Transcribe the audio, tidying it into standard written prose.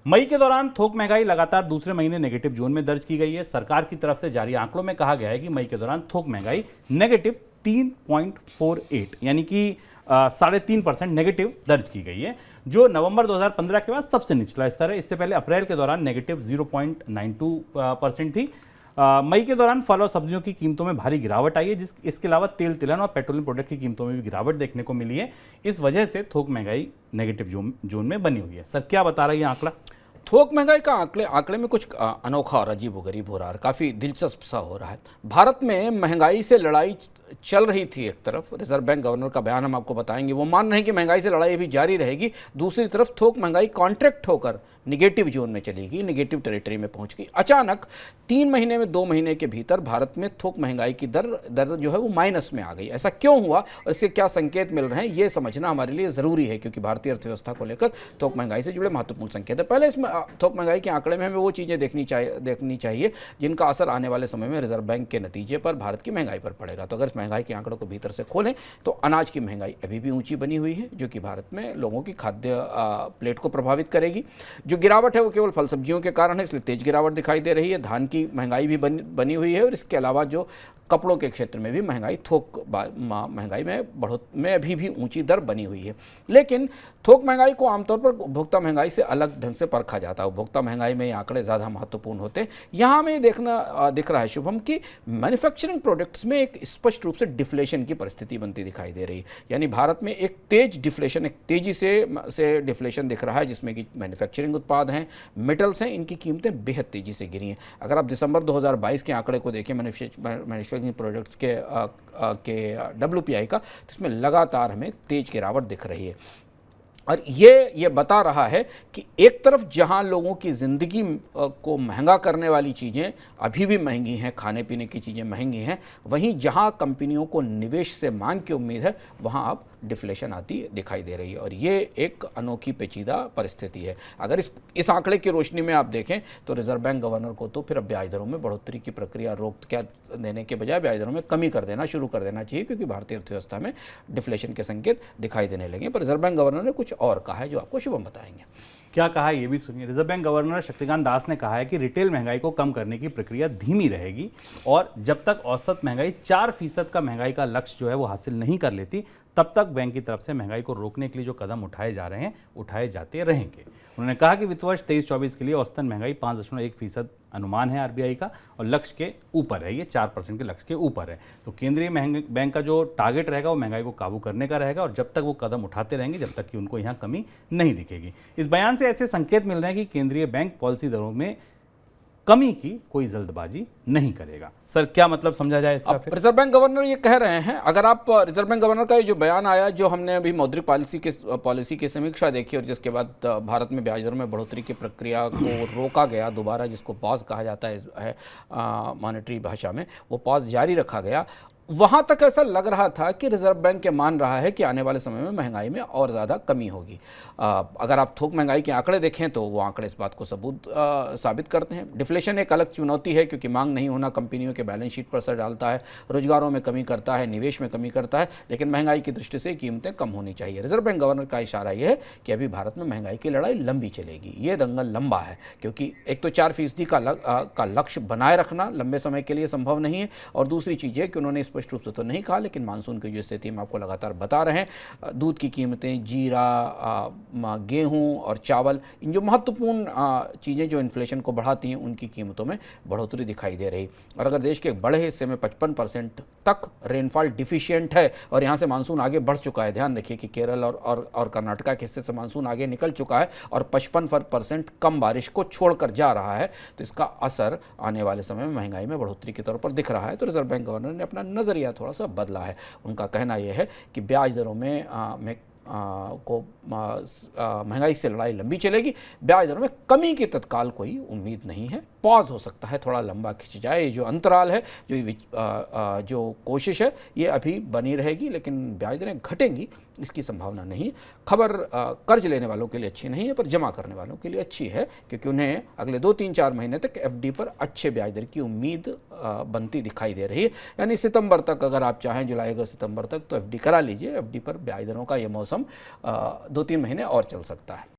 मई के दौरान थोक महंगाई लगातार दूसरे महीने नेगेटिव जोन में दर्ज की गई है। सरकार की तरफ से जारी आंकड़ों में कहा गया है कि मई के दौरान थोक महंगाई नेगेटिव 3.48 यानी कि 3.5% नेगेटिव दर्ज की गई है, जो नवंबर 2015 के बाद सबसे निचला स्तर है। इससे पहले अप्रैल के दौरान नेगेटिव 0.92% थी। मई के दौरान फल और सब्जियों की कीमतों में भारी गिरावट आई है, इसके अलावा तेल तिलहन और पेट्रोलियम प्रोडक्ट की कीमतों में भी गिरावट देखने को मिली है। इस वजह से थोक महंगाई नेगेटिव जोन में बनी हुई है। सर, क्या बता रहा है ये आंकड़ा? थोक महंगाई का आंकड़े में कुछ अनोखा और अजीबोगरीब हो रहा है, काफ़ी दिलचस्प सा हो रहा है। भारत में महंगाई से लड़ाई चल रही थी। एक तरफ रिजर्व बैंक गवर्नर का बयान हम आपको बताएंगे, वो मान रहे हैं कि महंगाई से लड़ाई अभी जारी रहेगी। दूसरी तरफ थोक महंगाई कॉन्ट्रैक्ट होकर निगेटिव जोन में चली गई, निगेटिव टेरिटरी में पहुंच गई। अचानक 3 महीने में 2 महीने के भीतर भारत में थोक महंगाई की दर जो है वो माइनस में आ गई। ऐसा क्यों हुआ और इससे क्या संकेत मिल रहे हैं, ये समझना हमारे लिए ज़रूरी है, क्योंकि भारतीय अर्थव्यवस्था को लेकर थोक महंगाई से जुड़े महत्वपूर्ण संकेत है। पहले इसमें थोक महंगाई के आंकड़े में हमें वो चीज़ें देखनी चाहिए जिनका असर आने वाले समय में रिजर्व बैंक के नतीजे पर, भारत की महंगाई पर पड़ेगा। तो अगर इस महंगाई के आंकड़ों को भीतर से खोलें तो अनाज की महंगाई अभी भी ऊंची बनी हुई है, जो कि भारत में लोगों की खाद्य प्लेट को प्रभावित करेगी। जो गिरावट है वो केवल फल सब्जियों के कारण है, इसलिए तेज गिरावट दिखाई दे रही है। धान की महंगाई भी बनी हुई है, और इसके अलावा जो कपड़ों के क्षेत्र में भी महंगाई महंगाई में अभी भी ऊंची दर बनी हुई है। लेकिन थोक महंगाई को आमतौर पर उपभोक्ता महंगाई से अलग ढंग से परखा जाता है। उपभोक्ता महंगाई में ये आंकड़े ज़्यादा महत्वपूर्ण होते हैं। यहाँ हमें दिख रहा है शुभम कि मैन्युफैक्चरिंग प्रोडक्ट्स में एक स्पष्ट रूप से डिफ्लेशन की परिस्थिति बनती दिखाई दे रही है। यानी भारत में एक तेज डिफ्लेशन, एक तेजी से डिफ्लेशन दिख रहा है, जिसमें कि मैन्युफैक्चरिंग उत्पाद हैं, मेटल्स हैं, इनकी कीमतें बेहद तेजी से गिरी हैं। अगर आप दिसंबर 2022 के आंकड़े को देखें मैन्युफैक्चरिंग प्रोडक्ट्स के WPI का, तो इसमें लगातार हमें तेज गिरावट दिख रही है। और ये बता रहा है कि एक तरफ जहां लोगों की ज़िंदगी को महंगा करने वाली चीज़ें अभी भी महंगी हैं, खाने पीने की चीज़ें महंगी हैं, वहीं जहां कंपनियों को निवेश से मांग की उम्मीद है, वहां अब डिफ्लेशन आती दिखाई दे रही है। और ये एक अनोखी पेचीदा परिस्थिति है। अगर इस आंकड़े की रोशनी में आप देखें तो रिजर्व बैंक गवर्नर को तो फिर अब ब्याज दरों में बढ़ोतरी की प्रक्रिया देने के बजाय ब्याज दरों में कमी कर देना शुरू कर देना चाहिए, क्योंकि भारतीय अर्थव्यवस्था में डिफ्लेशन के संकेत दिखाई देने लगे। पर रिजर्व बैंक गवर्नर ने कुछ और कहा है, जो आपको शुभम बताएंगे। क्या कहा है ये भी सुनिए। Reserve bank governor Shaktikanta Das ने कहा है कि रिटेल महंगाई को कम करने की प्रक्रिया धीमी रहेगी, और जब तक औसत महंगाई 4% का महंगाई का लक्ष्य जो है वो हासिल नहीं कर लेती, तब तक बैंक की तरफ से महंगाई को रोकने के लिए जो कदम उठाए जा रहे हैं, उठाए जाते रहेंगे। उन्होंने कहा कि वित्त वर्ष 23-24 के लिए औसतन महंगाई 5.1% अनुमान है RBI का, और लक्ष्य के ऊपर है, ये 4% के लक्ष्य के ऊपर है। तो केंद्रीय बैंक का जो टारगेट रहेगा वो महंगाई को काबू करने का रहेगा, और जब तक वो कदम उठाते रहेंगे, जब तक कि उनको यहाँ कमी नहीं दिखेगी। इस बयान से ऐसे संकेत मिल रहे हैं कि केंद्रीय बैंक पॉलिसी दरों में कमी की कोई जल्दबाजी नहीं करेगा। सर, क्या मतलब समझा जाए इसका? फिर रिजर्व बैंक गवर्नर ये कह रहे हैं, अगर आप रिजर्व बैंक गवर्नर का ये जो बयान आया, जो हमने अभी मौद्रिक पॉलिसी की समीक्षा देखी, और जिसके बाद भारत में ब्याज दरों में बढ़ोतरी की प्रक्रिया को रोका गया दोबारा, जिसको पॉज कहा जाता है मॉनेटरी भाषा में, वो पॉज जारी रखा गया, वहाँ तक ऐसा लग रहा था कि रिजर्व बैंक ये मान रहा है कि आने वाले समय में महंगाई में और ज़्यादा कमी होगी। अगर आप थोक महंगाई के आंकड़े देखें तो वो आंकड़े इस बात को साबित करते हैं। डिफ्लेशन एक अलग चुनौती है, क्योंकि मांग नहीं होना कंपनियों के बैलेंस शीट पर असर डालता है, रोजगारों में कमी करता है, निवेश में कमी करता है, लेकिन महंगाई की दृष्टि से कीमतें कम होनी चाहिए। रिजर्व बैंक गवर्नर का इशारा यह है कि अभी भारत में महंगाई की लड़ाई लंबी चलेगी। ये दंगल लंबा है, क्योंकि एक तो 4% का लक्ष्य बनाए रखना लंबे समय के लिए संभव नहीं है, और दूसरी चीज़ है कि उन्होंने स्पष्ट रूप से तो नहीं कहा, लेकिन मानसून की जो स्थिति हम आपको लगातार बता रहे हैं, दूध की कीमतें, जीरा, गेहूं और चावल, इन जो महत्वपूर्ण चीज़ें जो इन्फ्लेशन को बढ़ाती हैं, उनकी कीमतों में बढ़ोतरी दिखाई दे रही। और अगर देश के एक बड़े हिस्से में 55% तक रेनफॉल डिफिशिएंट है, और यहाँ से मानसून आगे बढ़ चुका है, ध्यान रखिए कि केरल और कर्नाटका के हिस्से से मानसून आगे निकल चुका है, और 55% कम बारिश को छोड़कर जा रहा है, तो इसका असर आने वाले समय में महंगाई में बढ़ोतरी के तौर पर दिख रहा है। तो रिजर्व बैंक गवर्नर ने अपना नज़रिया थोड़ा सा बदला है। उनका कहना यह है कि ब्याज दरों में महंगाई से लड़ाई लंबी चलेगी, ब्याज दरों में कमी की तत्काल कोई उम्मीद नहीं है, पॉज हो सकता है, थोड़ा लंबा खिंच जाए। ये जो अंतराल है, जो कोशिश है, ये अभी बनी रहेगी, लेकिन ब्याज दरें घटेंगी इसकी संभावना नहीं। खबर कर्ज लेने वालों के लिए अच्छी नहीं है, पर जमा करने वालों के लिए अच्छी है, क्योंकि उन्हें अगले 2-3-4 महीने तक FD पर अच्छे ब्याज दर की उम्मीद बनती दिखाई दे रही है। यानी सितंबर तक, अगर आप चाहें जुलाई अगस्त सितंबर तक, तो FD करा लीजिए। FD पर ब्याज दरों का ये मौसम 2-3 महीने और चल सकता है।